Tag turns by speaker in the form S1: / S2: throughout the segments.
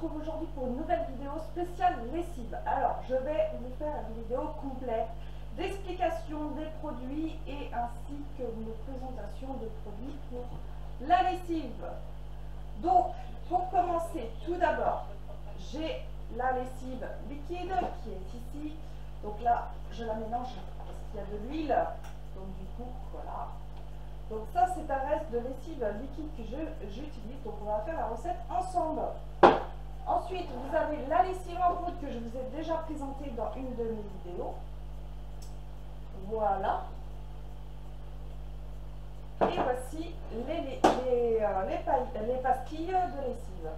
S1: retrouve aujourd'hui pour une nouvelle vidéo spéciale lessive. Alors, je vais vous faire une vidéo complète d'explication des produits et ainsi que une présentation de produits pour la lessive. Donc, pour commencer, tout d'abord, j'ai la lessive liquide qui est ici. Donc là, je la mélange parce qu'il y a de l'huile. Donc du coup, voilà. Donc ça, c'est un reste de lessive liquide que j'utilise. Donc on va faire la recette ensemble. Ensuite, vous avez la lessive en poudre que je vous ai déjà présentée dans une de mes vidéos. Voilà. Et voici les pastilles de lessive.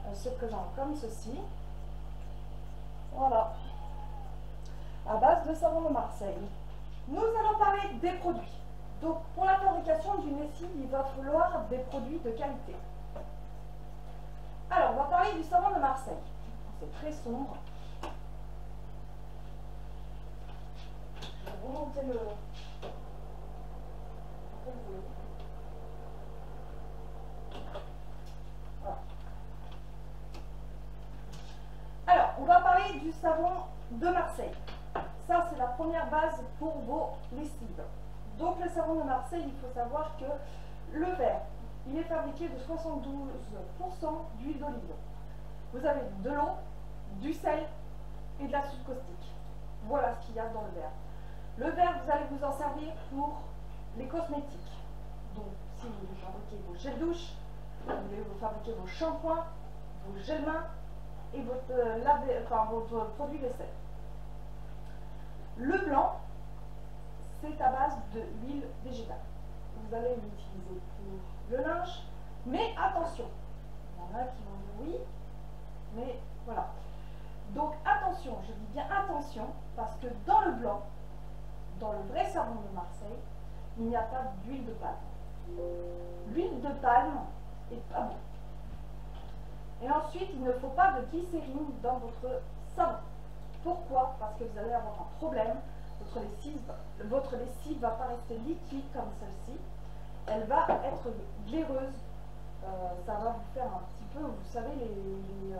S1: Elles se présentent comme ceci. Voilà. À base de savon de Marseille. Nous allons parler des produits. Donc, pour la fabrication d'une lessive, il va falloir des produits de qualité. Alors, on va parler du savon de Marseille. C'est très sombre. Je vais remonter le... Voilà. Alors, on va parler du savon de Marseille. Ça, c'est la première base pour vos lessives. Donc, le savon de Marseille, il faut savoir que le verre, il est fabriqué de 72% d'huile d'olive. Vous avez de l'eau, du sel et de la soude caustique. Voilà ce qu'il y a dans le verre. Le verre, vous allez vous en servir pour les cosmétiques. Donc, si vous voulez fabriquer vos gels douche, vous voulez fabriquer vos shampoings, vos gels mains et votre produit vaisselle. Le blanc, c'est à base d'huile végétale. Vous allez l'utiliser pour le linge, mais attention, il y en a qui vont dire oui, mais voilà. Donc attention, je dis bien attention, parce que dans le blanc, dans le vrai savon de Marseille, il n'y a pas d'huile de palme. L'huile de palme est pas bon. Et ensuite, il ne faut pas de glycérine dans votre savon. Pourquoi? Parce que vous allez avoir un problème. Votre lessive ne va pas rester liquide comme celle-ci. Elle va être glaireuse. Ça va vous faire un petit peu, vous savez, je ne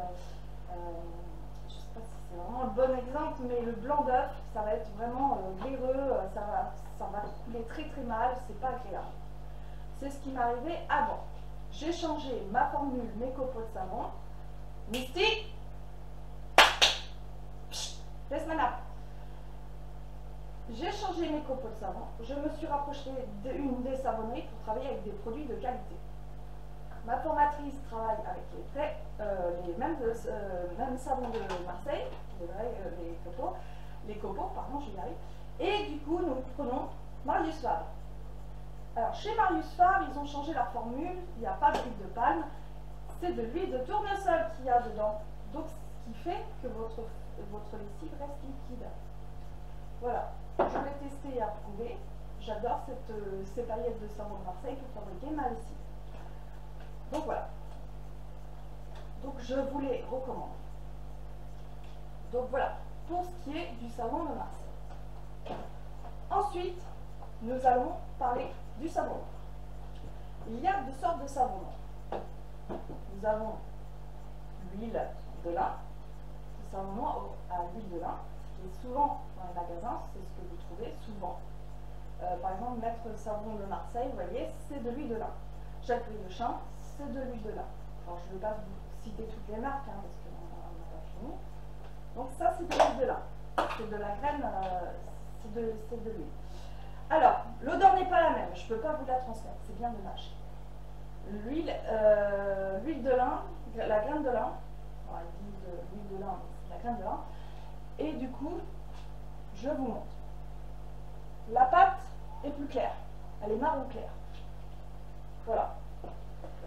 S1: sais pas si c'est vraiment un bon exemple, mais le blanc d'œuf, ça va être vraiment glaireux, ça va couler très très mal, c'est pas agréable. C'est ce qui m'arrivait avant. J'ai changé ma formule, mes copeaux de savon. Misty, laisse-moi là. J'ai changé mes copeaux de savon. Je me suis rapprochée d'une des savonneries pour travailler avec des produits de qualité. Ma formatrice travaille avec les mêmes savons de Marseille, les copeaux, pardon, je vais y arriver. Et du coup, nous prenons Marius Fabre. Alors, chez Marius Fabre, ils ont changé leur formule. Il n'y a pas d'huile de palme. C'est de l'huile de tournesol qu'il y a dedans. Donc, ce qui fait que votre lessive reste liquide. Voilà. Je l'ai testé et approuvé. J'adore ces paillettes de savon de Marseille pour fabriquer ma lessive. Donc voilà. Donc je vous les recommande. Donc voilà, pour ce qui est du savon de Marseille. Ensuite, nous allons parler du savon noir. Il y a deux sortes de savon noir. Nous avons l'huile de lin, le savon noir à l'huile de lin, qui est souvent dans les magasins, c'est ce que vous trouvez souvent. Par exemple, Maître Savon de Marseille, vous voyez, c'est de l'huile de lin. Jacques Ricochin, c'est de l'huile de lin. Alors, je ne vais pas vous citer toutes les marques, hein, parce qu'on n'a pas fini. Donc ça, c'est de l'huile de lin. C'est de la graine, c'est de l'huile. Alors, l'odeur n'est pas la même, je ne peux pas vous la transmettre, c'est bien dommage. L'huile de lin, la graine de lin, alors, il dit de l'huile de lin, c'est la graine de lin. Et du coup, je vous montre. La pâte est plus claire, elle est marron clair. Voilà.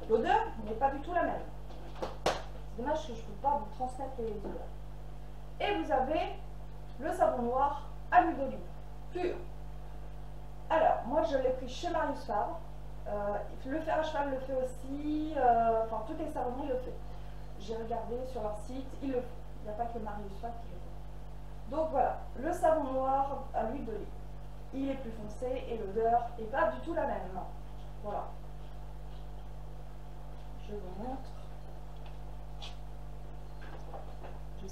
S1: L'odeur n'est pas du tout la même. C'est dommage que je ne peux pas vous transmettre les odeurs. Et vous avez le savon noir à l'huile d'olive, pur. Alors, moi je l'ai pris chez Marius Fabre. Le fer à cheval le fait aussi, enfin toutes les savonneries le font. J'ai regardé sur leur site, ils le font. Il n'y a pas que Marius Fabre qui le fait. Donc voilà, le savon noir à l'huile d'olive. Il est plus foncé et l'odeur n'est pas du tout la même. Voilà. Je vous montre.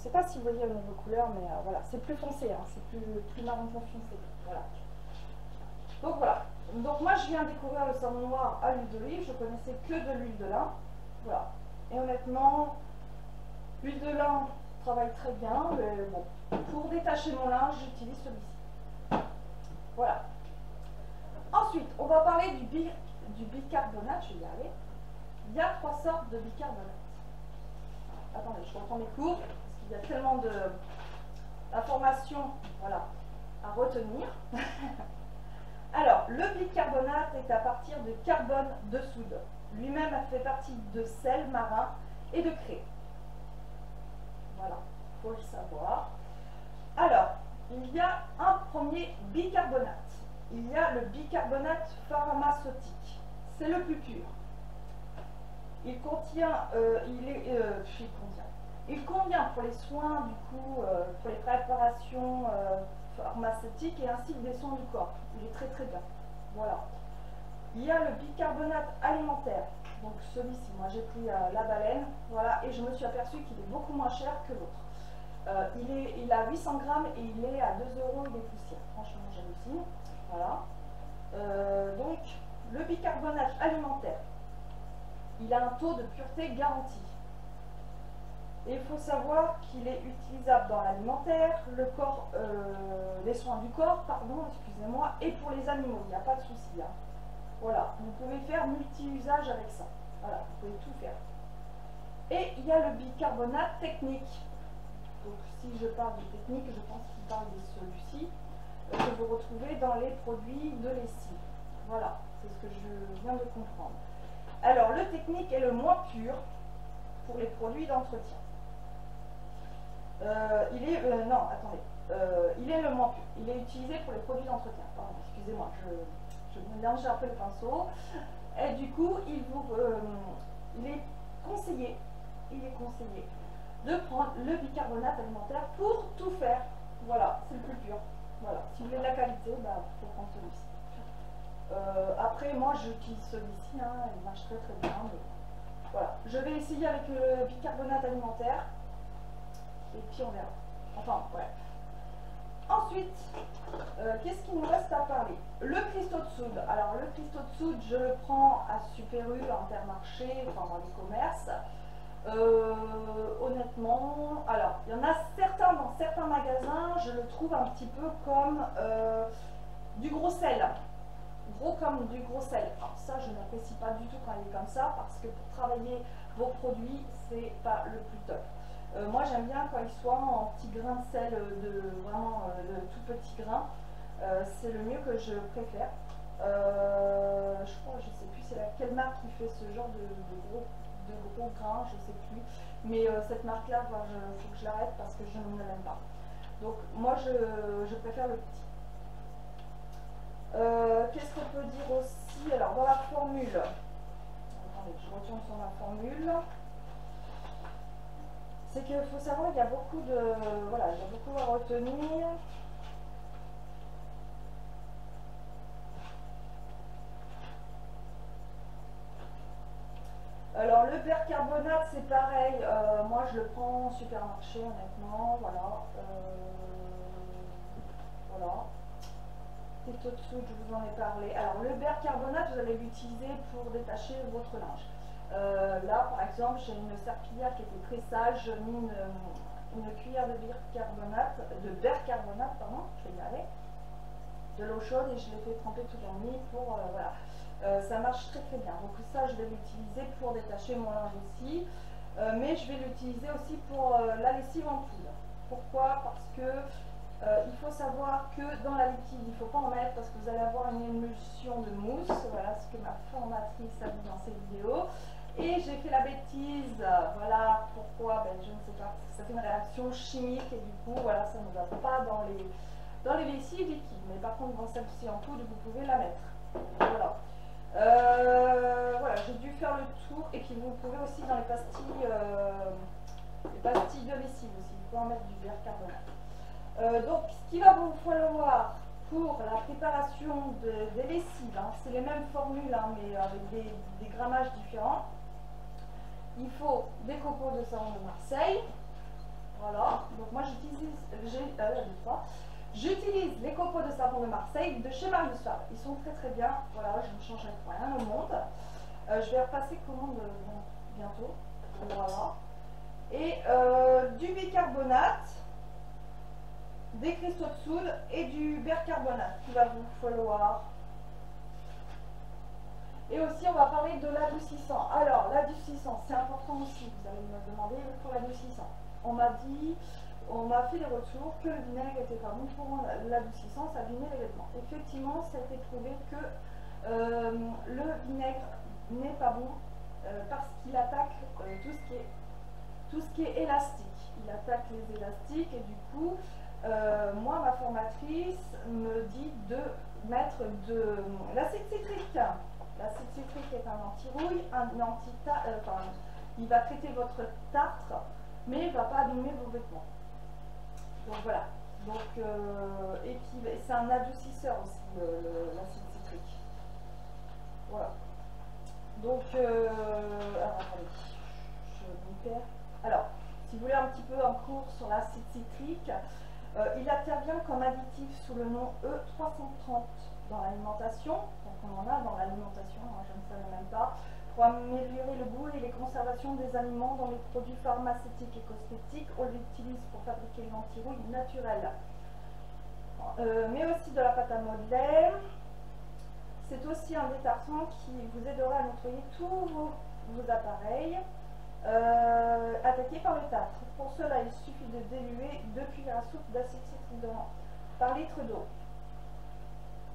S1: sais pas si vous voyez au niveau couleur, mais voilà, c'est plus foncé, hein, c'est plus marron foncé. Voilà. Donc voilà. Donc moi je viens découvrir le savon noir à l'huile d'olive, je connaissais que de l'huile de lin. Voilà. Et honnêtement, l'huile de lin travaille très bien, mais bon, pour détacher mon linge, j'utilise celui-ci. Voilà. Ensuite, on va parler du bicarbonate, je vais y aller. Il y a 3 sortes de bicarbonate. Attendez, je reprends mes cours, parce qu'il y a tellement d'informations, voilà, à retenir. Alors, le bicarbonate est à partir de carbone de soude. Lui-même fait partie de sel marin et de craie. Voilà, il faut le savoir. Alors, il y a un premier bicarbonate. Il y a le bicarbonate pharmaceutique. C'est le plus pur. Il contient, il convient pour les soins, du coup, pour les préparations pharmaceutiques et ainsi que des soins du corps. Il est très très bien. Voilà. Il y a le bicarbonate alimentaire. Donc celui-ci, moi j'ai pris la baleine, voilà, et je me suis aperçue qu'il est beaucoup moins cher que l'autre. Il a 800 grammes et il est à 2 € des poussières. Franchement, j'hallucine. Voilà. Donc, le bicarbonate alimentaire, il a un taux de pureté garanti. Et il faut savoir qu'il est utilisable dans l'alimentaire, les soins du corps, pardon, excusez-moi, et pour les animaux, il n'y a pas de souci. Hein. Voilà, vous pouvez faire multi-usage avec ça. Voilà, vous pouvez tout faire. Et il y a le bicarbonate technique. Donc si je parle de technique, je pense qu'il parle de celui-ci, que vous retrouvez dans les produits de lessive. Voilà, c'est ce que je viens de comprendre. Alors, le technique est le moins pur pour les produits d'entretien. Il est le moins pur. Il est utilisé pour les produits d'entretien. Pardon, excusez-moi, je mélange un peu le pinceau. Et du coup, il est conseillé de prendre le bicarbonate alimentaire pour tout faire. Voilà, c'est le plus pur. Voilà, si vous voulez de la qualité, il faut prendre celui-ci. Après, moi, j'utilise celui-ci, hein, il marche très très bien. Mais voilà, je vais essayer avec le bicarbonate alimentaire. Et puis on verra. Enfin, ouais. Ensuite, qu'est-ce qu'il nous reste à parler? Le cristaux de soude. Alors, le cristaux de soude, je le prends à Super U, Intermarché, enfin dans les commerces. Honnêtement, alors, il y en a certains dans certains magasins, je le trouve un petit peu comme du gros sel. Gros comme du gros sel. Alors, ça, je n'apprécie pas du tout quand il est comme ça, parce que pour travailler vos produits, c'est pas le plus top. Moi j'aime bien quand ils soient en petits grains de sel, vraiment de tout petits grains. C'est le mieux que je préfère. Je crois, je sais plus c'est quelle marque qui fait ce genre de gros grains, je sais plus. Mais cette marque-là, il faut que je l'arrête parce que je ne l'aime pas. Donc moi je préfère le petit. Qu'est-ce qu'on peut dire aussi? Alors dans la formule, attendez, je retourne sur ma formule. C'est qu'il faut savoir qu'il y a beaucoup voilà, il y a beaucoup à retenir. Alors le percarbonate c'est pareil, moi je le prends en supermarché honnêtement, voilà. Voilà. Cristaux de soude, je vous en ai parlé. Alors le percarbonate, vous allez l'utiliser pour détacher votre linge. Là, par exemple, j'ai une serpillière qui était très sale, j'ai mis une cuillère de bicarbonate, pardon, je vais y aller, de l'eau chaude et je l'ai fait tremper toute la nuit pour, voilà. Ça marche très très bien. Donc ça, je vais l'utiliser pour détacher mon linge aussi, mais je vais l'utiliser aussi pour la lessive en poudre. Pourquoi? Parce que il faut savoir que dans la liquide, il ne faut pas en mettre parce que vous allez avoir une émulsion de mousse. Voilà ce que ma formatrice a dit dans ses vidéos. Et j'ai fait la bêtise, voilà pourquoi, je ne sais pas, ça fait une réaction chimique et du coup, voilà, ça ne va pas dans les lessives liquides. Mais par contre, dans celle-ci en poudre, vous pouvez la mettre. Voilà. Voilà, j'ai dû faire le tour. Et puis vous pouvez aussi dans les pastilles de lessive aussi, vous pouvez en mettre du bicarbonate. Donc, ce qu'il va vous falloir pour la préparation des lessives, hein, c'est les mêmes formules, hein, mais avec des grammages différents. Il faut des copeaux de savon de Marseille, voilà, J'utilise les copeaux de savon de Marseille de chez Marius Fabre. Ils sont très très bien. Voilà, je ne changerai rien au monde. Je vais repasser commande bientôt. Voilà. Et du bicarbonate, des cristaux de soude et du bicarbonate qu'il va vous falloir. Et aussi, on va parler de l'adoucissant. Alors, l'adoucissant, c'est important aussi. Vous allez me demander pour l'adoucissant. On m'a fait des retours que le vinaigre était pas bon pour l'adoucissant, ça abîmait les vêtements. Effectivement, ça a été prouvé que le vinaigre n'est pas bon parce qu'il attaque tout ce qui est élastique. Il attaque les élastiques et du coup, moi, ma formatrice me dit de mettre de l'acide citrique. L'acide citrique est un anti-rouille, il va traiter votre tartre, mais il ne va pas abîmer vos vêtements. Donc voilà. Donc, et puis c'est un adoucisseur aussi, l'acide citrique. Voilà. Donc, alors attendez, je me perds. Alors, si vous voulez un petit peu un cours sur l'acide citrique, il intervient comme additif sous le nom E330 dans l'alimentation. Donc on en a dans l'alimentation, hein, je ne savais même pas, pour améliorer le goût et les conservations des aliments dans les produits pharmaceutiques et cosmétiques. On l'utilise pour fabriquer l'anti-rouille naturelle. Mais aussi de la pâte à modeler. C'est aussi un détartrant qui vous aidera à nettoyer tous vos appareils attaqués par le tartre. Pour cela, il suffit de diluer 2 cuillères à soupe d'acide citrique par litre d'eau.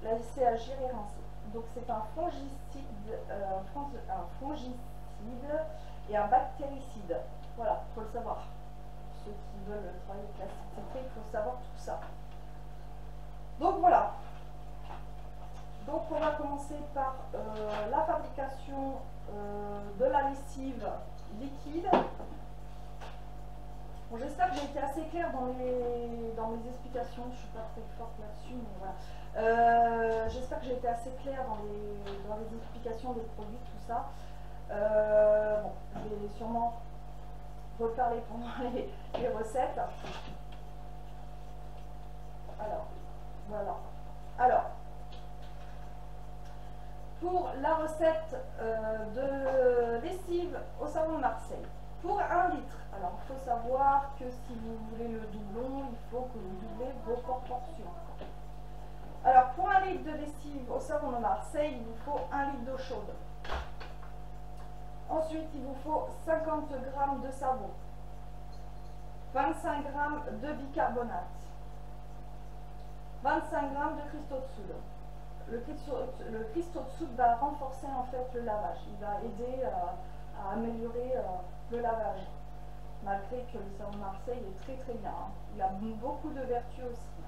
S1: Laisser agir et rincer. Donc c'est un fongicide et un bactéricide. Voilà, il faut le savoir. Ceux qui veulent travailler avec l'acide citrique, il faut savoir tout ça. Donc voilà. Donc on va commencer par la fabrication de la lessive liquide. Bon, j'espère que j'ai été assez claire dans mes explications. Je ne suis pas très forte là-dessus, mais voilà. J'espère que j'ai été assez claire dans les explications des produits, tout ça. Bon, je vais sûrement reparler pendant les recettes. Alors, voilà. Alors, pour la recette de lessive au savon de Marseille, pour 1 litre, alors il faut savoir que si vous voulez le doublon, il faut que vous doublez vos proportions. Alors pour 1 litre de lessive au savon de Marseille, il vous faut 1 litre d'eau chaude. Ensuite, il vous faut 50 g de savon, 25 g de bicarbonate, 25 g de cristaux de soude. Le cristaux de soude va renforcer en fait le lavage. Il va aider à améliorer le lavage. Malgré que le savon de Marseille est très très bien. Hein. Il a beaucoup de vertus aussi.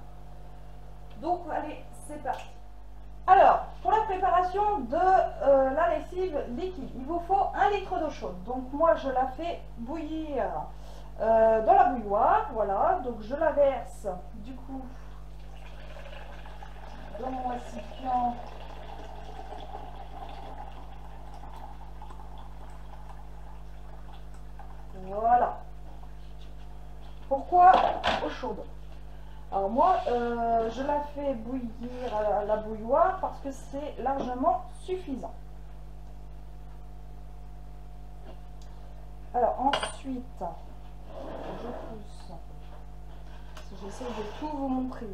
S1: Donc allez, c'est parti. Alors, pour la préparation de la lessive liquide, il vous faut 1 litre d'eau chaude. Donc moi je la fais bouillir dans la bouilloire. Voilà, donc je la verse du coup dans mon récipient. Voilà. Pourquoi eau chaude? Alors moi, je la fais bouillir à la bouilloire parce que c'est largement suffisant. Alors ensuite, je pousse. J'essaie de tout vous montrer.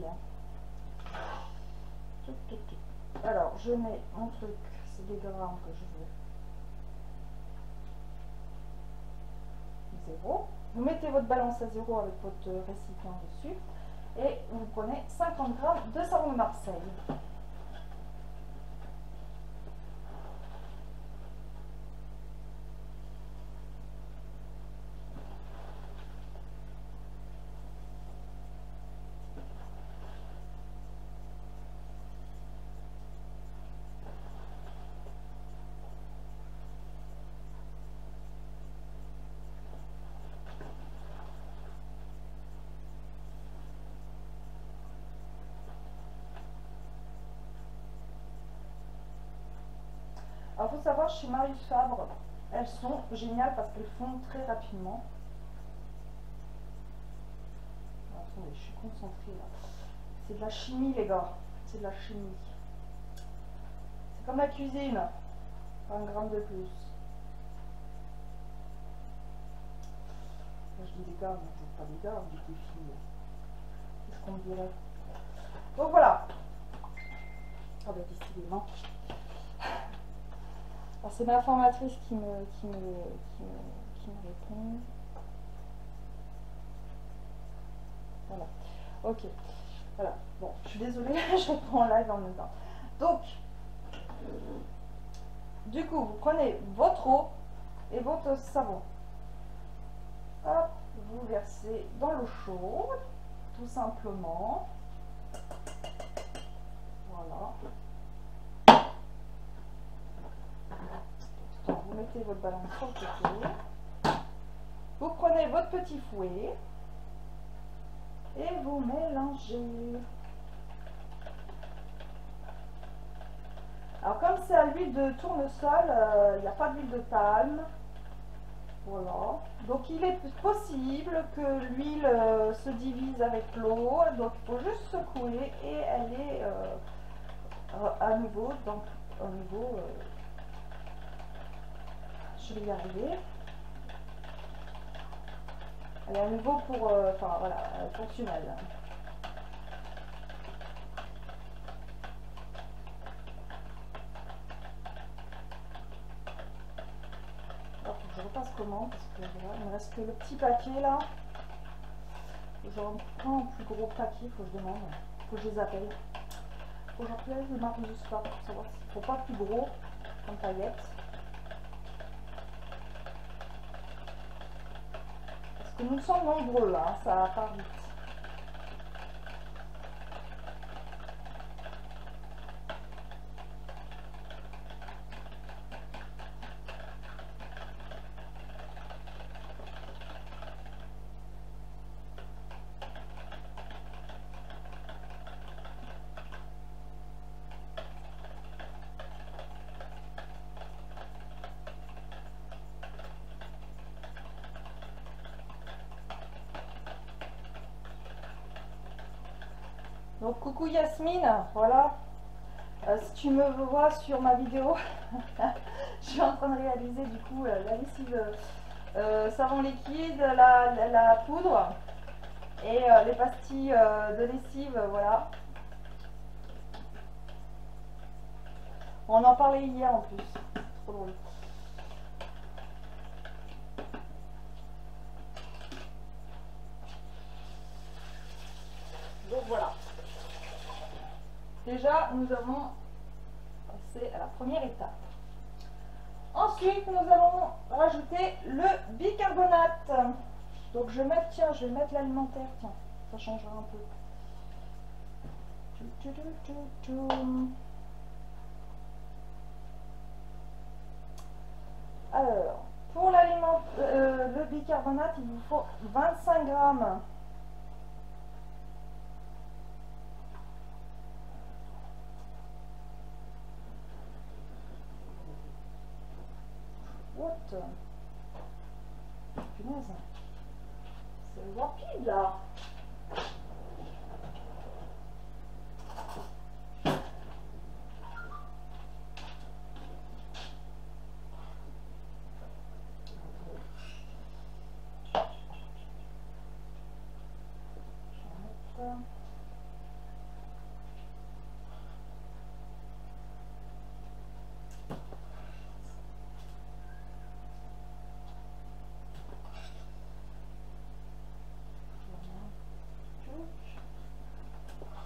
S1: Alors, je mets mon truc, c'est des grammes que je veux. 0. Vous mettez votre balance à 0 avec votre récipient dessus. Et vous prenez 50 g de savon de Marseille. Alors, il faut savoir, chez Marius Fabre, elles sont géniales parce qu'elles fondent très rapidement. Alors, Attendez, je suis concentrée là. C'est de la chimie, les gars. C'est de la chimie. C'est comme la cuisine. Pas un gramme de plus. Moi, je dis des gars, mais je dis pas des gars, je dis des filles. Qu'est-ce qu'on me dirait? Donc voilà. Ah bah décidément. Alors c'est ma formatrice qui me répond. Voilà. Ok. Voilà. Bon, je suis désolée, je reprends en live en même temps. Donc, du coup, vous prenez votre eau et votre savon. Hop, vous versez dans l'eau chaude, tout simplement. Voilà. Donc, vous mettez votre ballon sur le côté. Vous prenez votre petit fouet et vous mélangez. Alors comme c'est à l'huile de tournesol, il n'y a pas d'huile de palme. Voilà. Donc il est possible que l'huile se divise avec l'eau. Donc il faut juste secouer et elle est à nouveau. Donc au niveau, je vais y arriver. Elle est à nouveau pour, enfin voilà, fonctionnelle. Alors, faut que je repasse comment, parce que voilà, il me reste que le petit papier là. J'aurai un plus gros papier, il faut que je demande, faut que je les appelle. Faut que j'appelle les marques du sport pour savoir s'il ne faut pas plus gros comme paillettes. Parce que nous sommes nombreux, hein, ça part vite. Donc coucou Yasmine, voilà. Si tu me vois sur ma vidéo, je suis en train de réaliser du coup la lessive savon liquide, la poudre et les pastilles de lessive, voilà. On en parlait hier en plus, trop drôle. Donc voilà. Déjà, nous avons passé à la première étape. Ensuite, nous allons rajouter le bicarbonate. Donc, je vais mettre, tiens, je vais mettre l'alimentaire, tiens, ça changera un peu. Alors, pour le bicarbonate, il vous faut 25 grammes. What? Punaise. C'est rapide là.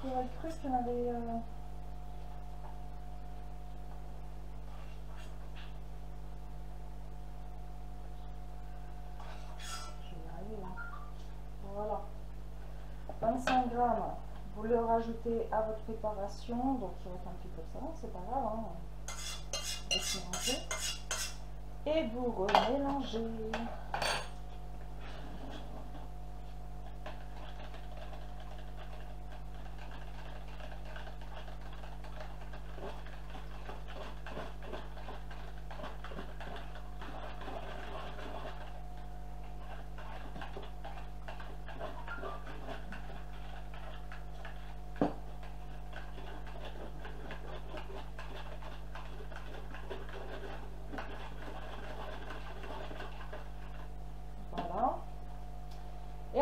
S1: J'aurais cru qu'il y en avait... Je vais y arriver là. Voilà. 25 grammes. Vous le rajoutez à votre préparation. Donc il reste un petit peu de savon, c'est pas grave. Hein. Et vous remélangez.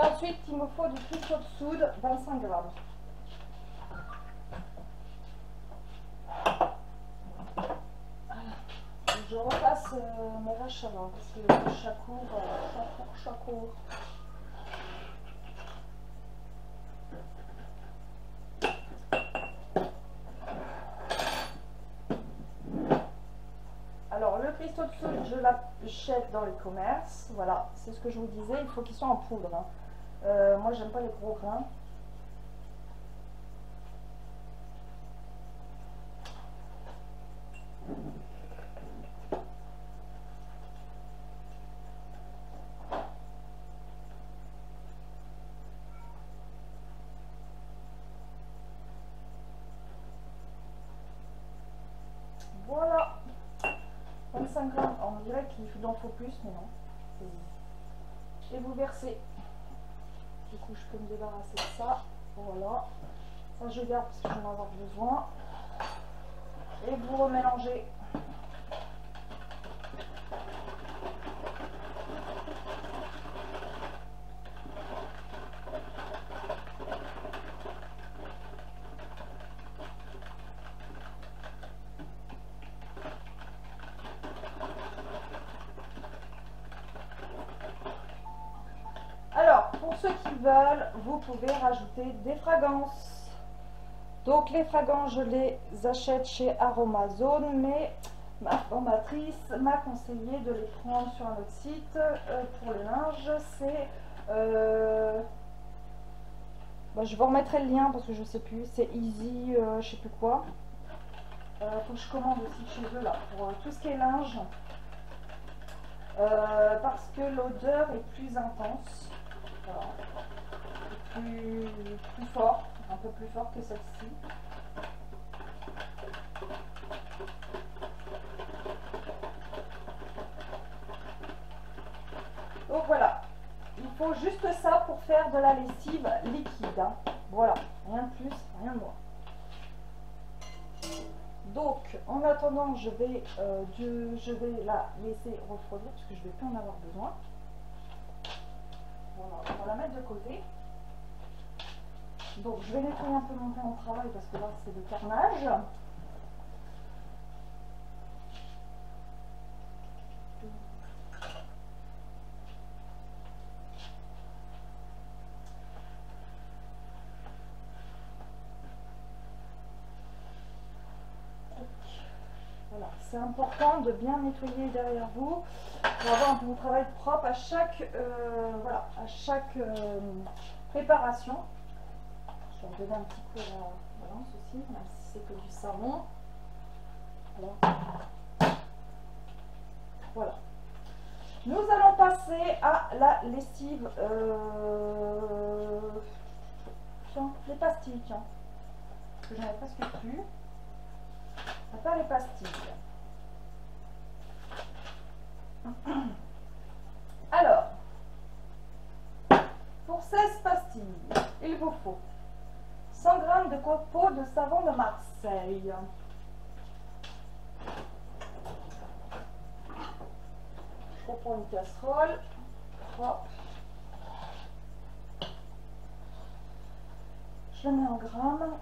S1: Et ensuite, il me faut du cristaux de soude, 25 grammes. Je repasse mes vaches avant parce que le chat court. Alors, le cristaux de soude, je l'achète dans les commerces. Voilà, c'est ce que je vous disais, il faut qu'ils soient en poudre. Hein. Moi, j'aime pas les gros grains. Voilà, 25 grammes. On dirait qu'il en faut plus, mais non. Et vous versez. Du coup, je peux me débarrasser de ça. Voilà. Ça, je garde parce que je vais en avoir besoin. Et vous remélangez. Pour ceux qui veulent, vous pouvez rajouter des fragrances. Donc les fragrances, je les achète chez Aromazone, mais ma formatrice m'a conseillé de les prendre sur un autre site pour le linge. C'est... je vous remettrai le lien parce que je sais plus. C'est Easy, je sais plus quoi. Faut que je commande aussi chez eux là pour tout ce qui est linge. Parce que l'odeur est plus intense. Voilà. Plus fort, un peu plus fort que celle-ci. Donc voilà, il faut juste ça pour faire de la lessive liquide. Hein. Voilà, rien de plus, rien de moins. Donc en attendant, je vais la laisser refroidir parce que je ne vais plus en avoir besoin. Voilà, on va la mettre de côté. Donc je vais nettoyer un peu mon terrain de travail parce que là c'est le carnage. Voilà, c'est important de bien nettoyer derrière vous pour avoir un travail propre à chaque, préparation. Je vais donner un petit coup à la balance aussi, même si c'est que du savon. Voilà. Nous allons passer à la lessive. Tiens, les pastilles, tiens. Parce que j'en ai presque plus. On va faire les pastilles. Alors, pour 16 pastilles, il vous faut 100 g de copeaux de savon de Marseille. Je reprends une casserole. Hop. Je le mets en grammes.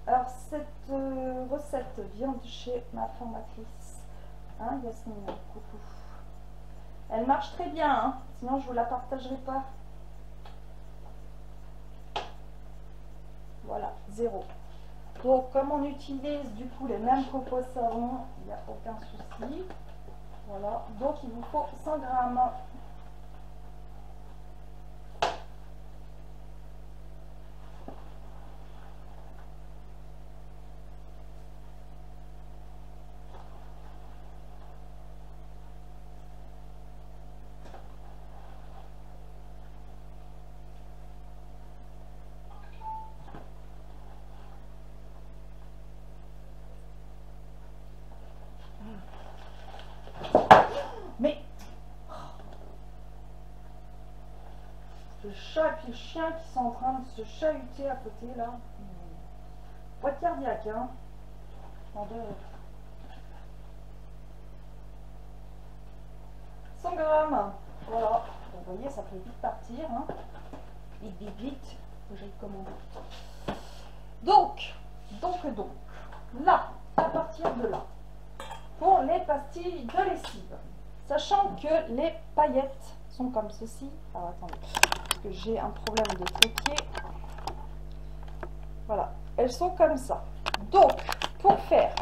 S1: Alors, cette recette vient de chez ma formatrice. Hein, Yasmine, coucou. Elle marche très bien, hein, sinon je ne vous la partagerai pas. Voilà, 0. Donc, comme on utilise du coup les mêmes copeaux de savon, il n'y a aucun souci. Voilà, donc il vous faut 100 grammes. Mais le chat et puis le chien qui sont en train de se chahuter à côté là. Boîte cardiaque, hein. 100 grammes. Voilà. Donc Vous voyez, ça peut vite partir. Hein. Vite, vite, vite. J'ai commandé. Donc, là, à partir de là, pour les pastilles de lessive, sachant que les paillettes sont comme ceci. Alors attendez, parce que j'ai un problème de trépied. Voilà, elles sont comme ça. Donc, pour faire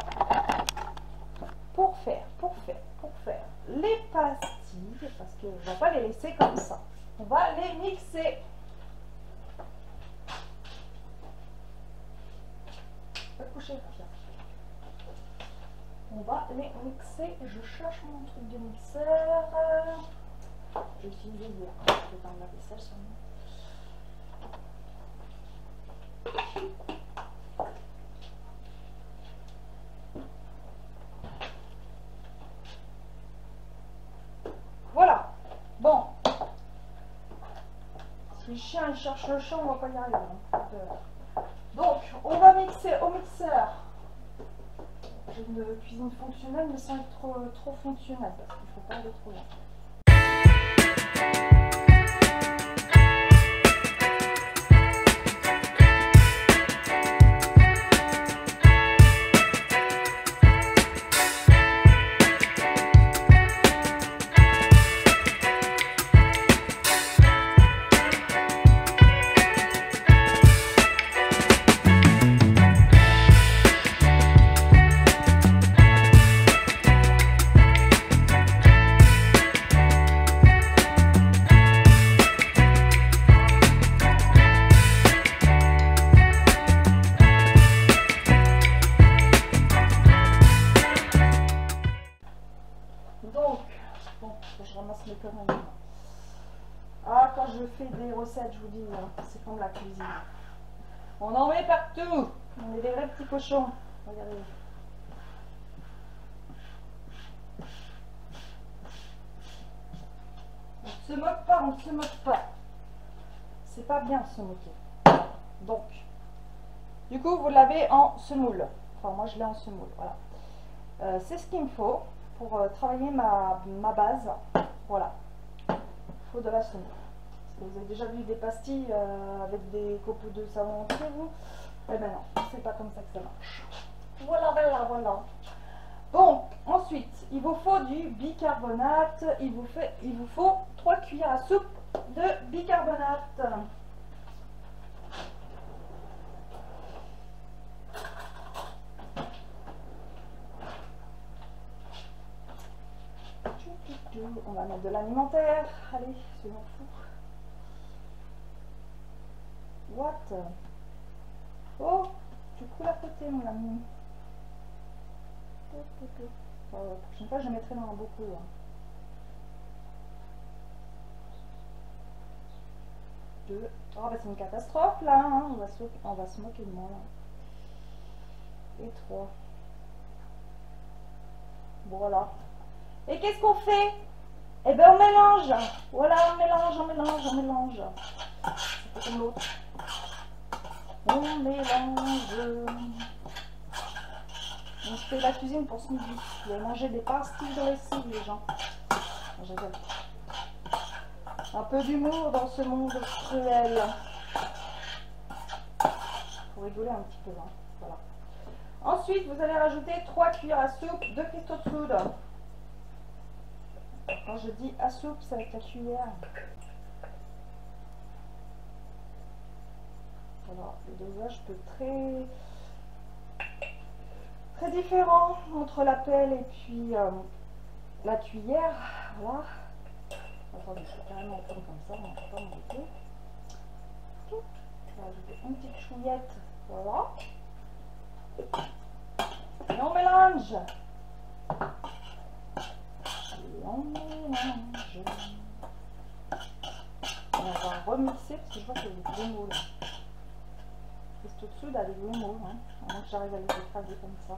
S1: les pastilles, parce que je ne vais pas les laisser comme ça, on va les mixer. On va les mixer. Je cherche mon truc de mixeur. Je vais utiliser hier. Je vais dans la vaisselle seulement. Voilà. Bon. Si le chien il cherche le chat, on va pas y arriver. Donc, on va mixer au mixeur. J'ai une cuisine fonctionnelle, mais sans être trop fonctionnelle, parce qu'il ne faut pas aller trop loin. Ah, quand je fais des recettes, je vous dis, c'est comme la cuisine. On en met partout. On est des vrais petits cochons. Regardez. On ne se moque pas, on ne se moque pas. C'est pas bien de se moquer. Donc, du coup, vous l'avez en semoule. Enfin, moi, je l'ai en semoule. Voilà. C'est ce qu'il me faut pour travailler ma base. Voilà. Il faut de la semoule. Vous avez déjà vu des pastilles avec des copeaux de savon chez vous? Eh ben non, c'est pas comme ça que ça marche. Voilà, voilà, voilà. Donc, ensuite, il vous faut du bicarbonate. Il vous faut 3 cuillères à soupe de bicarbonate. On va mettre de l'alimentaire. Allez, c'est mon fou. What? Oh, tu coules à côté, mon ami. La prochaine fois, je mettrai dans beaucoup. Hein. Deux. Oh, bah, c'est une catastrophe là. Hein. On va se moquer de moi là. Et 3. Bon, voilà. Et qu'est-ce qu'on fait? Eh bien, on mélange. Voilà, on mélange, on mélange, on mélange. C'est comme l'autre. On mélange. On fait la cuisine pour ce midi. Vous allez manger des pastilles de lessive, les gens. Un peu d'humour dans ce monde cruel. Faut rigoler un petit peu. Hein. Voilà. Ensuite, vous allez rajouter 3 cuillères à soupe de cristaux de soude. Quand je dis à soupe, c'est avec la cuillère. Voilà, le dosage peut être très différent entre la pelle et puis la cuillère. Voilà. Attendez, je vais carrément prendre comme ça, on ne va pas m'embêter. On va ajouter une petite chouillette. Voilà. Et on mélange. On mélange. On va remixer parce que je vois qu'il y a des gros mots là. C'est tout dessous là, des gros mots. Hein. À moins que j'arrive à les écraser comme ça.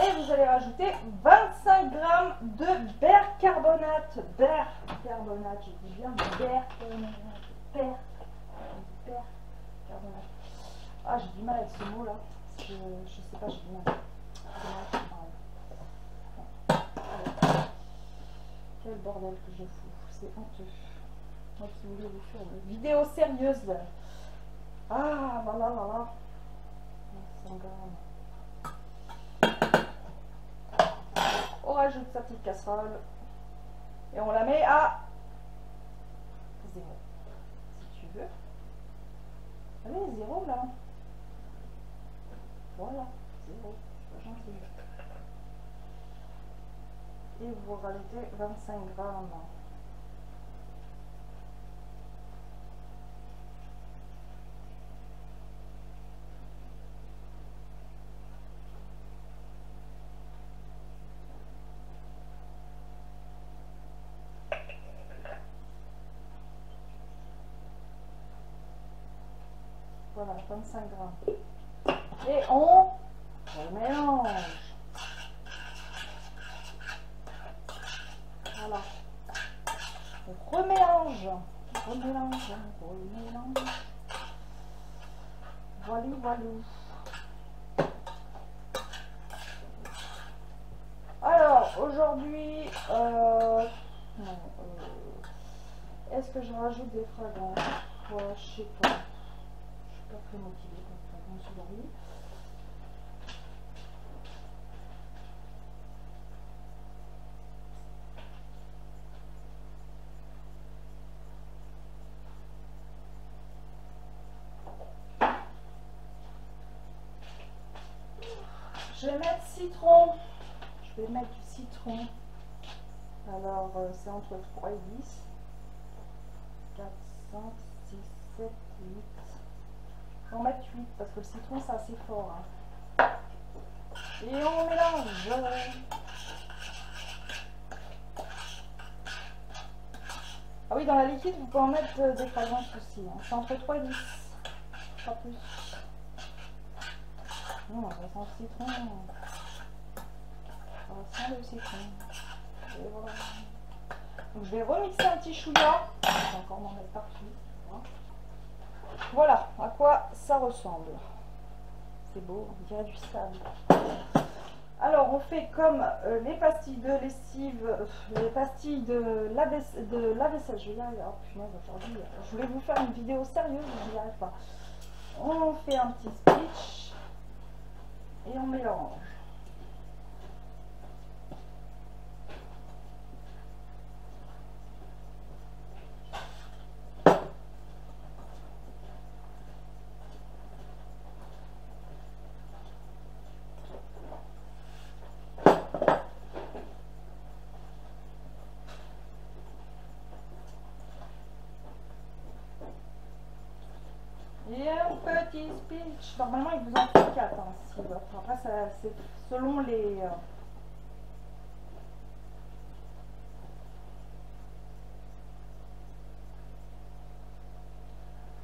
S1: Et vous allez rajouter 25 g de bicarbonate. Bicarbonate, je dis bien bicarbonate. Bicarbonate. Ah, j'ai du mal avec ce mot là. Je sais pas, j'ai du mal. bordel que je fous. C'est honteux. Moi qui voulais vous faire une vidéo sérieuse. Ah, voilà, voilà. 100 grammes. On rajoute sa petite casserole. Et on la met à 0. Si tu veux. Allez, 0 là. Voilà, 0. C'est gentil. Et vous rajoutez 25 grammes. Voilà, 25 grammes. Et on remélange. Voilà. On remélange. Remélange, remélange. Voilà, voilà. Alors, aujourd'hui, est-ce que je rajoute des fragrances? Ouais, je sais pas. Je suis pas très motivée pour fragrance aujourd'hui. Je vais mettre citron. Je vais mettre du citron. Alors, c'est entre 3 et 10. 4, 5, 6, 7, 8. Je vais en mettre 8 parce que le citron, c'est assez fort. Hein. Et on mélange. Ah oui, dans la liquide, vous pouvez en mettre des fragrances aussi. Hein. C'est entre 3 et 10. Pas plus. Non, ça sent le citron. Ça sent le citron. Et voilà. Donc, je vais remixer un petit chouïa. Je vais encore m'en mettre partout. Voilà à quoi ça ressemble. C'est beau, on dirait du sable. Alors, on fait comme les pastilles de lessive, les pastilles de la vaisselle. Je vais y arriver. Oh punaise, aujourd'hui, je voulais vous faire une vidéo sérieuse, mais je n'y arrive pas. On fait un petit speech et on mélange. Et un petit speech. Normalement, il vous en faut 4. Hein, si, après, c'est selon les...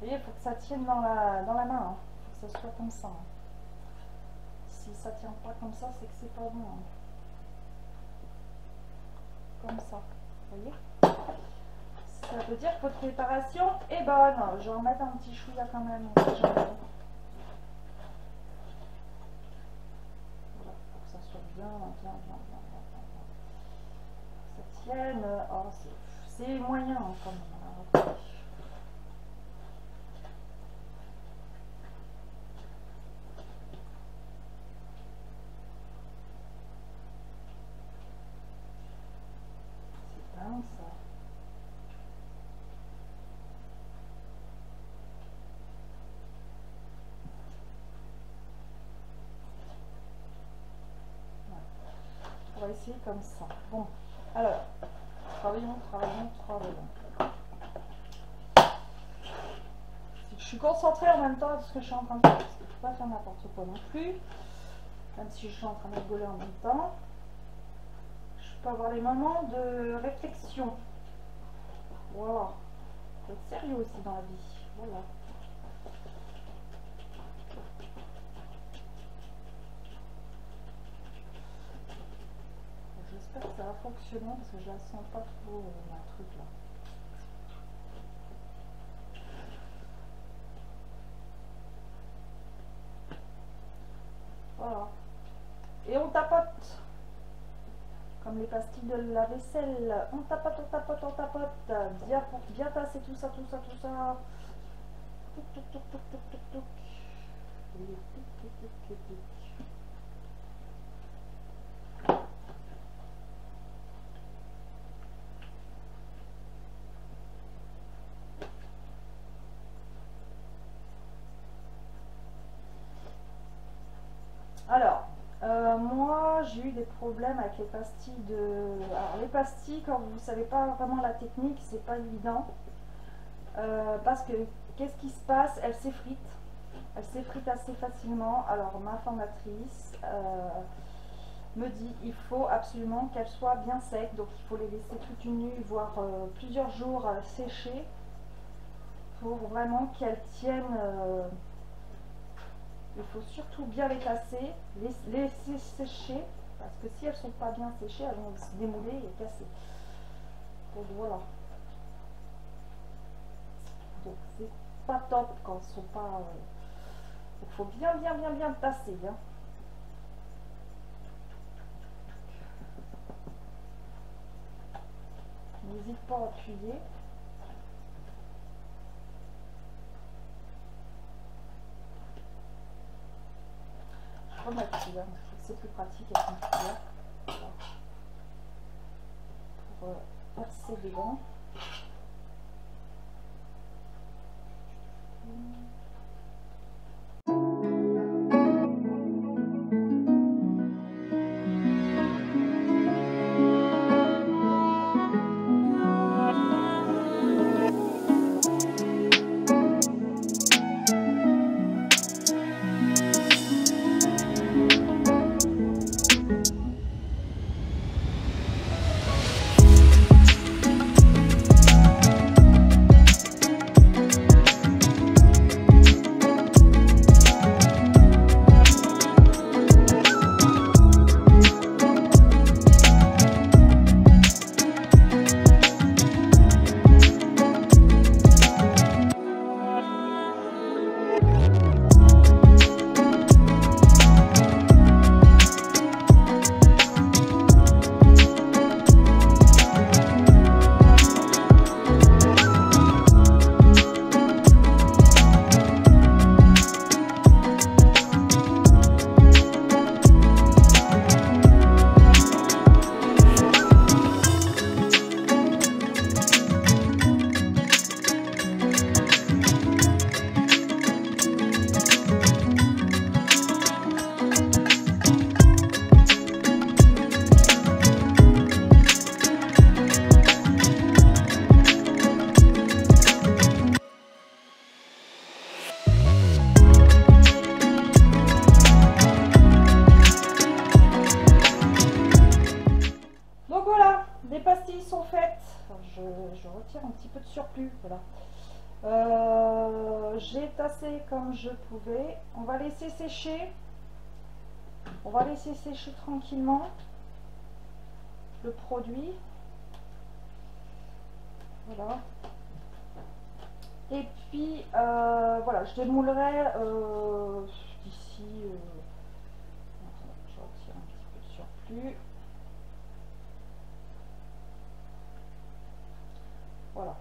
S1: Vous voyez, il faut que ça tienne dans la main. Il faut que ça soit comme ça. Hein. Si ça tient pas comme ça, c'est que c'est pas bon. Hein. Comme ça. Vous voyez? Ça veut dire que votre préparation est bonne. Je vais en mettre un petit chouïa quand même. Voilà, pour que ça soit bien. Que ça tienne. Oh, c'est moyen quand même. C'est dingue ça. On va essayer comme ça. Bon, alors, travaillons. Je suis concentrée en même temps à ce que je suis en train de faire, parce que je ne peux pas faire n'importe quoi non plus, même si je suis en train de rigoler en même temps. Je peux avoir des moments de réflexion. Voilà. Il faut être sérieux aussi dans la vie. Voilà. J'espère que ça va fonctionner parce que je la sens pas trop ma truc là. Voilà. Et on tapote. comme les pastilles de la vaisselle. On tapote, on tapote, on tapote. Bien, pour bien tasser tout ça, tout ça, tout ça. Touc, touc, touc, touc, touc, touc, touc. Et touc, touc, touc, touc, touc. Alors, moi j'ai eu des problèmes avec les pastilles de... Alors les pastilles, quand vous ne savez pas vraiment la technique, c'est pas évident. Parce que qu'est-ce qui se passe? Elles s'effritent. Elles s'effritent assez facilement. Alors ma formatrice me dit il faut absolument qu'elles soient bien secs. Donc il faut les laisser toute une nuit, voire plusieurs jours sécher. Pour vraiment qu'elles tiennent... il faut surtout bien les tasser, les laisser sécher, parce que si elles ne sont pas bien séchées, elles vont se démouler et casser. Donc voilà. Donc c'est pas top quand elles sont pas... il faut bien tasser. Hein. N'hésite pas à appuyer. Ma cuillère, je trouve que c'est plus pratique avec une cuillère voilà. Pour passer dedans. Je retire un petit peu de surplus, voilà. J'ai tassé comme je pouvais. On va laisser sécher. On va laisser sécher tranquillement le produit. Voilà. Et puis, voilà, je démoulerai d'ici... je retire un petit peu de surplus. Voilà.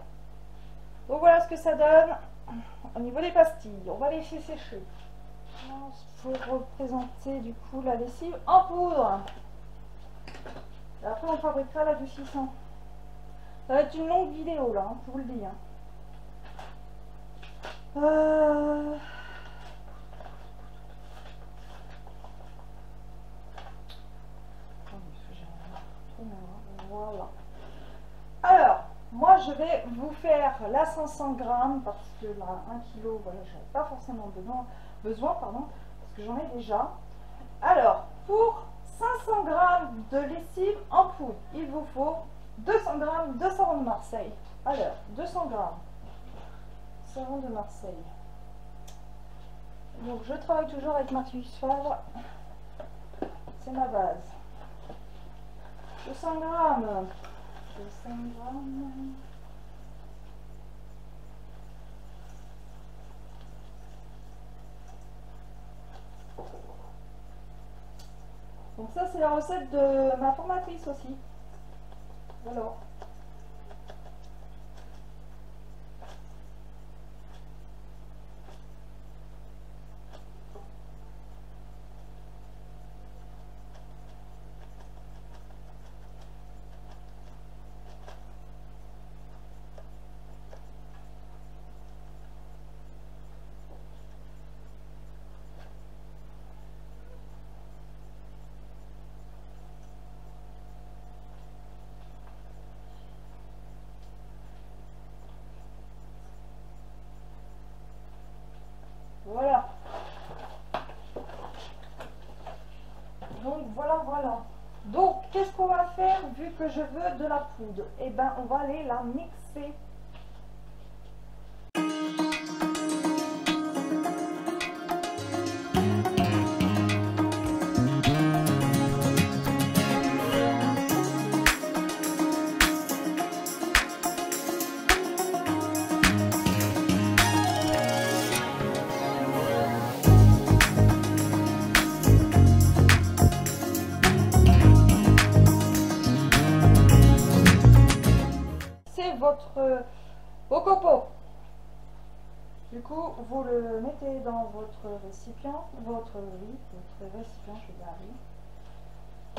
S1: Donc voilà ce que ça donne au niveau des pastilles. On va laisser sécher. Pour représenter du coup la lessive en poudre. Et après on fabriquera l'adoucissant. Ça va être une longue vidéo là, hein, je vous le dis. Hein. Voilà. Alors, moi je vais vous faire la 500 grammes parce que là 1 kg, voilà, j'en ai pas forcément besoin, pardon, parce que j'en ai déjà. Alors, pour 500 grammes de lessive en poudre, il vous faut 200 grammes de savon de Marseille. Alors, 200 grammes savon de Marseille. Donc, je travaille toujours avec Marcus Favre. C'est ma base. 200 grammes. 200 grammes. Donc Ça, c'est la recette de ma formatrice aussi. Alors. Voilà. Donc voilà. Donc qu'est-ce qu'on va faire vu que je veux de la poudre? Eh ben on va aller la mixer. Votre coco. Du coup, vous le mettez dans votre récipient, votre récipient, je vais y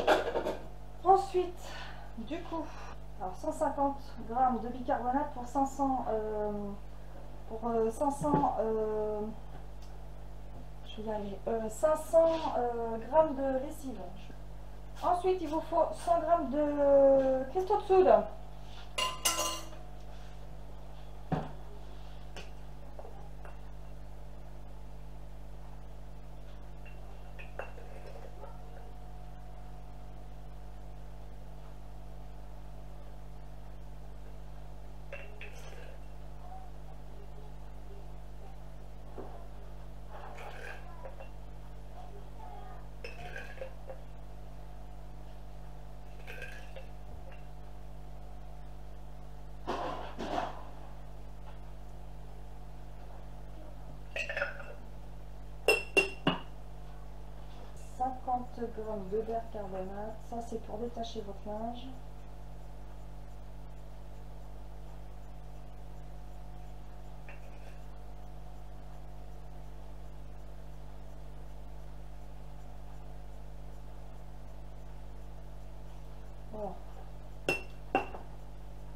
S1: arriver. Ensuite, du coup, alors 150 g de bicarbonate pour 500 je vais y arriver, 500 g de lessive. Ensuite, il vous faut 100 g de cristaux de soude. G de bicarbonate, ça c'est pour détacher votre linge. Voilà.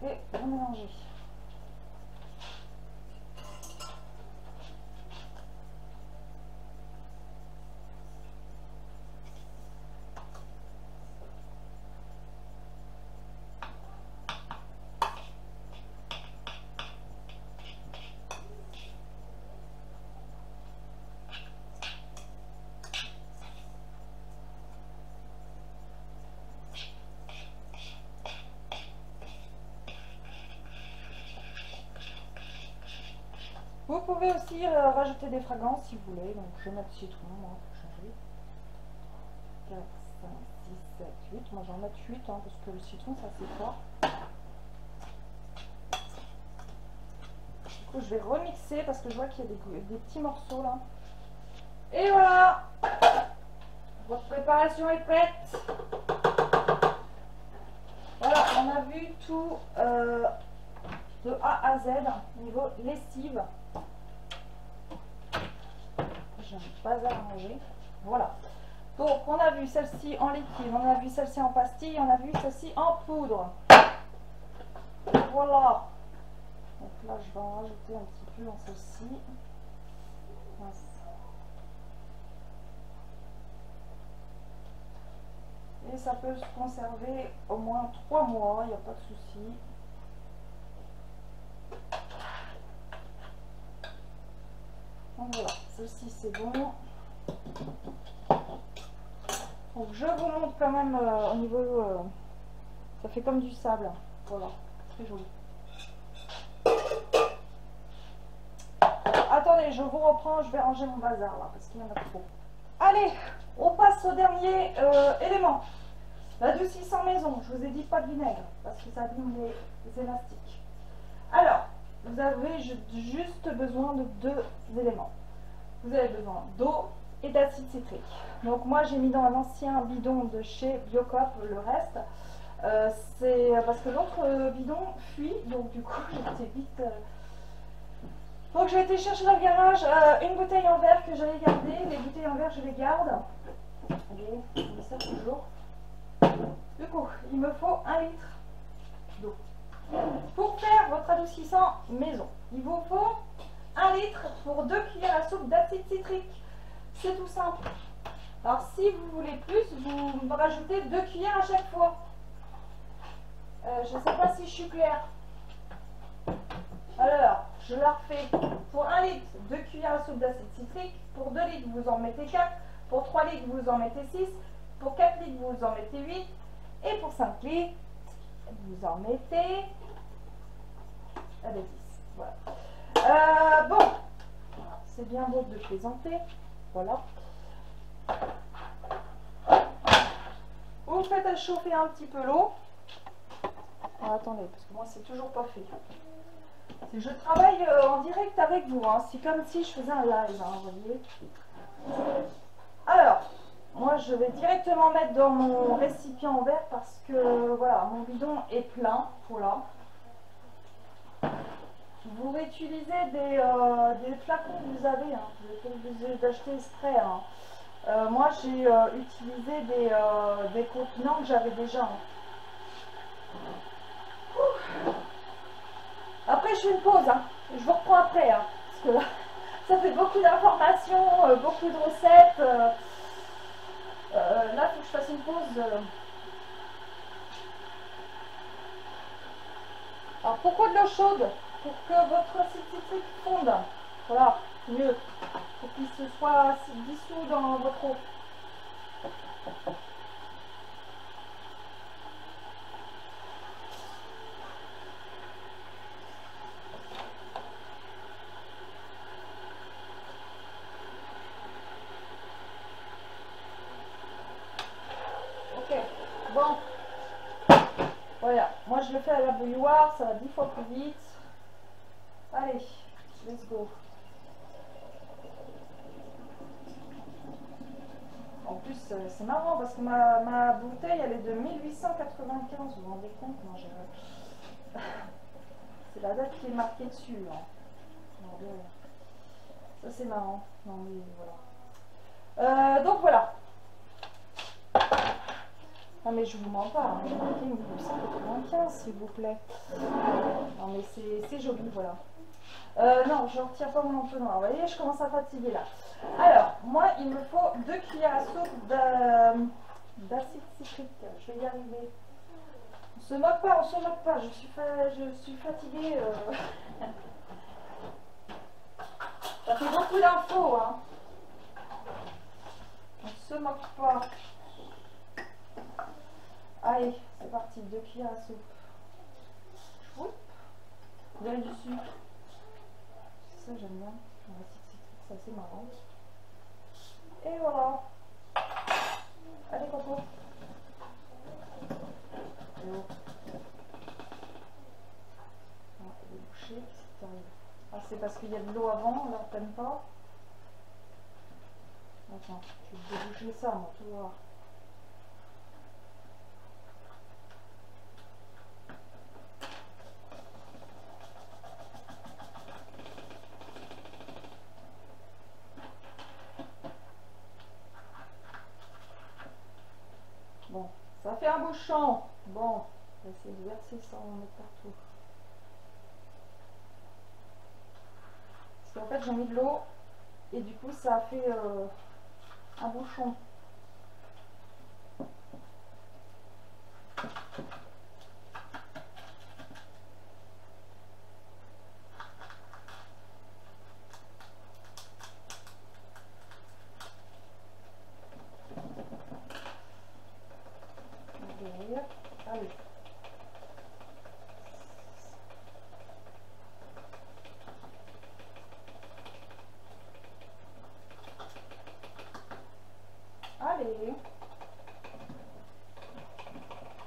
S1: Et vous mélangez. Vous pouvez aussi rajouter des fragrances si vous voulez. Donc je vais mettre citron, moi, pour changer. 4, 5, 6, 7, 8. Moi j'en mets 8 hein, parce que le citron ça c'est fort. Du coup je vais remixer parce que je vois qu'il y a des petits morceaux là. Et voilà, votre préparation est prête. Voilà, on a vu tout de A à Z niveau lessive. J'ai un bazar à manger. Voilà. Donc on a vu celle-ci en liquide, on a vu celle-ci en pastille, on a vu celle-ci en poudre. Voilà. Donc là je vais en rajouter un petit peu dans celle-ci. Et ça peut se conserver au moins 3 mois, il n'y a pas de souci. Donc voilà, celle-ci c'est bon. Donc je vous montre quand même au niveau, ça fait comme du sable. Voilà, très joli. Attendez, je vous reprends, je vais ranger mon bazar là, parce qu'il y en a trop. Allez, on passe au dernier élément. L'adoucissant maison, je vous ai dit pas de vinaigre, parce que ça abîme les élastiques. Alors, vous avez juste besoin de 2 éléments. Vous avez besoin d'eau et d'acide citrique. Donc moi j'ai mis dans un ancien bidon de chez Biocop le reste. C'est parce que l'autre bidon fuit, donc du coup j'étais vite... Donc j'ai été chercher dans le garage une bouteille en verre que j'allais garder. Les bouteilles en verre je les garde. Allez, je mets ça toujours. Du coup, il me faut 1 litre d'eau. Pour faire votre adoucissant maison, il vous faut 1 litre pour 2 cuillères à soupe d'acide citrique. C'est tout simple. Alors si vous voulez plus, vous rajoutez 2 cuillères à chaque fois. Je ne sais pas si je suis claire. Alors, je la refais. Pour 1 litre, 2 cuillères à soupe d'acide citrique. Pour 2 litres, vous en mettez 4. Pour 3 litres, vous en mettez 6. Pour 4 litres, vous en mettez 8. Et pour 5 litres, vous en mettez 10. Voilà. Bon, c'est bien beau de plaisanter. Voilà. Vous faites chauffer un petit peu l'eau. Alors, attendez, parce que moi, c'est toujours pas fait. Je travaille en direct avec vous. Hein. C'est comme si je faisais un live, hein, vous voyez. Alors, moi, je vais directement mettre dans mon récipient en verre parce que, voilà, mon bidon est plein. Voilà. Vous réutilisez des flacons que vous avez. Hein. Vous êtes obligé d'acheter exprès. Hein. Moi, j'ai utilisé des contenants que j'avais déjà. Hein. Après, je fais une pause. Hein. Je vous reprends après. Hein, parce que là, ça fait beaucoup d'informations, beaucoup de recettes. Là, il faut que je fasse une pause. Alors, pourquoi de l'eau chaude? Pour que votre acide citrique fonde. Voilà, c'est mieux. Pour qu'il se soit dissous dans votre eau. Ok, bon. Voilà, moi je le fais à la bouilloire, ça va 10 fois plus vite. Allez, let's go. En plus, c'est marrant parce que ma bouteille, elle est de 1895, vous vous rendez compte? C'est la date qui est marquée dessus. Hein. Ça, c'est marrant. Non, mais voilà. Donc voilà. Non mais je vous mens pas, hein. J'ai marqué 1895 s'il vous plaît. Non mais c'est joli, voilà. Non, je ne retire pas mon entonnoir. Vous voyez, je commence à fatiguer là. Alors, moi, il me faut 2 cuillères à soupe d'acide citrique. Je vais y arriver. On se moque pas, on se moque pas. Je suis fatiguée. Ça fait beaucoup d'infos, hein. On se moque pas. Allez, c'est parti. 2 cuillères à soupe. Choup. Vous avez du sucre. Ça, j'aime bien. C'est assez marrant. Et voilà. Allez, Coco. Elle est bouchée. Ah, c'est parce qu'il y a de l'eau avant, on ne la reprenne pas. Attends, je vais déboucher ça, moi, tu vois. Bon, ça fait un bouchon. Bon, on va essayer de verser ça, on va mettre partout. Parce qu'en fait, j'ai mis de l'eau et du coup, ça a fait un bouchon. Allez. Allez.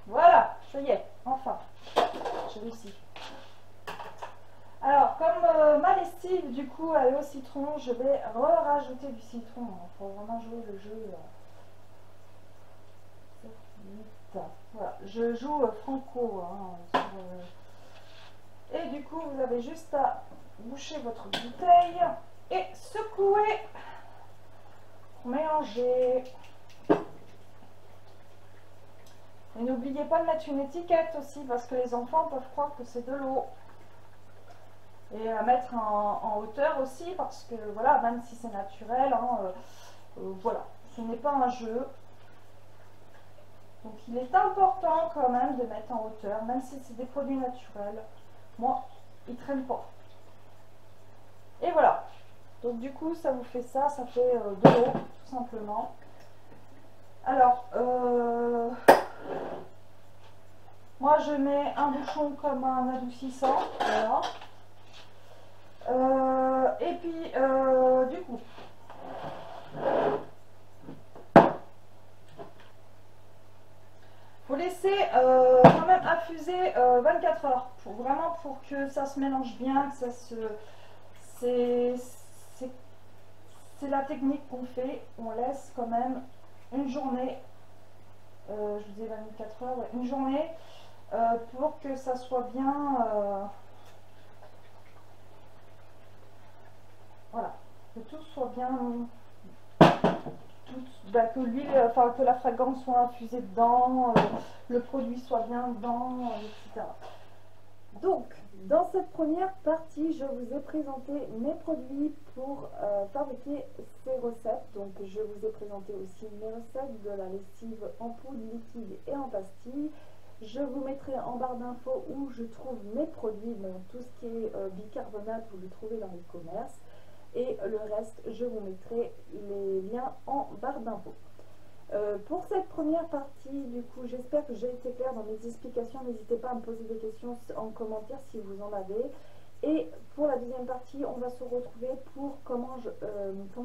S1: Voilà, ça y est, enfin. J'ai réussi. Alors, comme ma lessive, du coup, elle est au citron, je vais rajouter du citron. Il faut vraiment jouer le jeu. Voilà, je joue franco. Hein, et du coup, vous avez juste à boucher votre bouteille et secouer pour mélanger. Et n'oubliez pas de mettre une étiquette aussi parce que les enfants peuvent croire que c'est de l'eau. Et à mettre en hauteur aussi parce que voilà, même si c'est naturel, hein, voilà, ce n'est pas un jeu. Donc il est important quand même de mettre en hauteur, même si c'est des produits naturels. Moi, ils ne traînent pas. Et voilà. Donc du coup, ça vous fait ça, ça fait de l'eau, tout simplement. Alors, moi je mets un bouchon comme un adoucissant, voilà. Et puis, du coup, faut laisser quand même infuser 24 heures, vraiment pour que ça se mélange bien, que ça se... C'est la technique qu'on fait, on laisse quand même une journée, je vous dis 24 heures, ouais, une journée pour que ça soit bien, voilà, que tout soit bien, que l'huile, enfin que la fragrance soit infusée dedans, le produit soit bien dedans, etc. Donc, dans cette première partie, je vous ai présenté mes produits pour fabriquer ces recettes. Donc, je vous ai présenté aussi mes recettes de la lessive en poudre, liquide et en pastille. Je vous mettrai en barre d'infos où je trouve mes produits, donc tout ce qui est bicarbonate, vous le trouvez dans les commerces. Et le reste, je vous mettrai les liens en barre d'infos. Pour cette première partie, du coup, j'espère que j'ai été claire dans mes explications. N'hésitez pas à me poser des questions en commentaire si vous en avez. Et pour la deuxième partie, on va se retrouver pour comment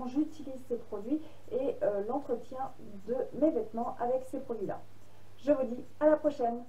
S1: j'utilise ces produits et l'entretien de mes vêtements avec ces produits-là. Je vous dis à la prochaine.